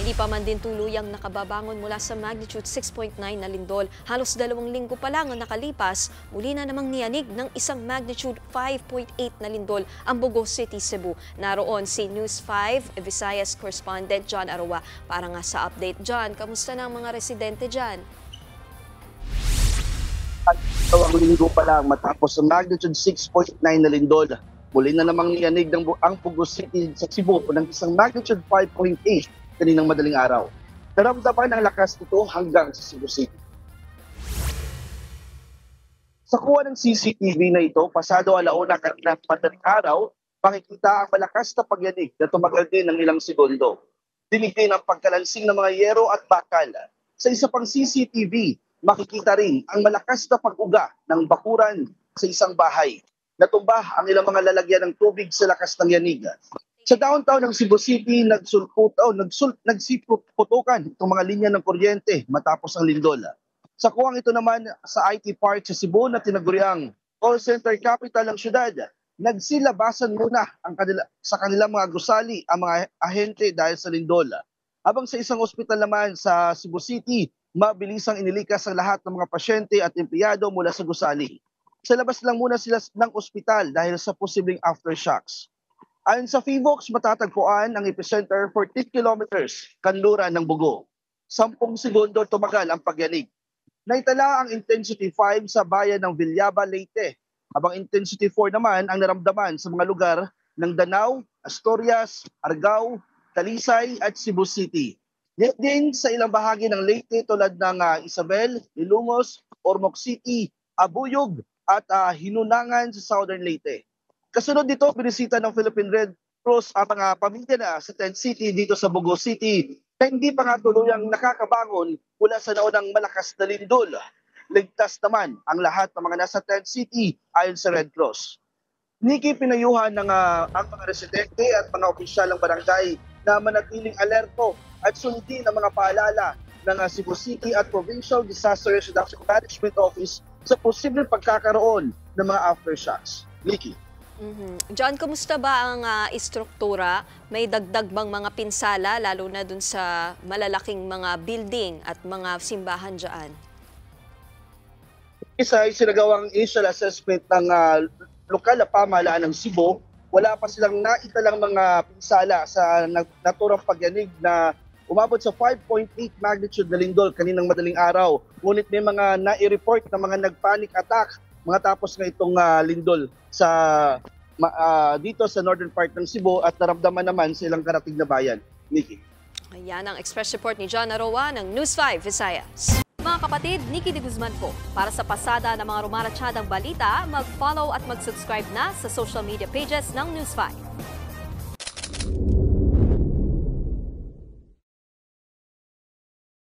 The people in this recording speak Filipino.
Hindi pa man din tuluyang nakababangon mula sa magnitude 6.9 na lindol. Halos 2 linggo pa lang ang nakalipas, muli na namang niyanig ng isang magnitude 5.8 na lindol ang Bogo City, Cebu. Naroon si News 5 Visayas correspondent John Aroa para nga sa update. John, kamusta na ang mga residente dyan? Ang linggo pa lang matapos ang magnitude 6.9 na lindol, muli na namang niyanig ang Bogo City sa Cebu ng isang magnitude 5.8 kaninang madaling araw. Naramdaman ang lakas nito hanggang sa Cebu City. Sa kuha ng CCTV na ito, pasado 1:00 kaninang madaling araw, makikita ang malakas na pagyanig na tumagal din ng ilang segundo. Dinig din ang pagkalansing ng mga yero at bakal. Sa isa pang CCTV, makikita rin ang malakas na pag-uga ng bakuran sa isang bahay. Natumba ang ilang mga lalagyan ng tubig sa lakas ng yanig. Sa downtown ng Cebu City, nagsiputukan itong mga linya ng kuryente matapos ang lindol. Sa kuwang ito naman sa IT Park sa Cebu na tinaguriang call center capital ng syudad, nagsilabasan muna sa kanilang mga gusali ang mga ahente dahil sa lindol. Habang sa isang ospital naman sa Cebu City, mabilisang inilikas ang lahat ng mga pasyente at empleyado mula sa gusali. Sa labas lang muna sila ng ospital dahil sa posibleng aftershocks. Ayon sa PHIVOLCS, matatagpuan ang epicenter 14 kilometers kanluran ng Bogo. 10 segundo tumagal ang pagyanig. Naitala ang intensity 5 sa bayan ng Villaba, Leyte, habang intensity 4 naman ang naramdaman sa mga lugar ng Danao, Asturias, Argao, Talisay at Cebu City. Yet din sa ilang bahagi ng Leyte tulad ng Isabel, Ilungos, Ormoc City, Abuyog at Hinunangan sa Southern Leyte. Kasunod dito, binisita ng Philippine Red Cross ang mga pamilya na sa Tent City dito sa Bogo City na hindi pa nga tuluyang nakakabangon mula sa naunang malakas na lindol. Ligtas naman ang lahat ng mga nasa Tent City ayon sa Red Cross. Niki, pinayuhan ng ang mga residente at mga opisyal ng barangay na manatiling alerto at sundin ang mga paalala ng Cebu City at Provincial Disaster Reduction Management Office sa posibleng pagkakaroon ng mga aftershocks. Niki. John, kumusta ba ang istruktura? May dagdag bang mga pinsala lalo na dun sa malalaking mga building at mga simbahan dyan? Isa ay sinagawang initial assessment ng lokal na pamahalaan ng Cebu. Wala pa silang naitalang mga pinsala sa naturang pagyanig na umabot sa 5.8 magnitude na lindol kaninang madaling araw. Ngunit may mga nai-report na mga nag-panic attack mga tapos nga itong lindol sa dito sa northern part ng Cebu at naramdaman naman sa ilang karatig na bayan. Nikki. Ayan ang express report ni John Aroa ng News 5 Visayas. Mga kapatid, Nikki de Guzman po. Para sa pasada ng mga rumaratsyadang balita, mag-follow at mag-subscribe na sa social media pages ng News 5.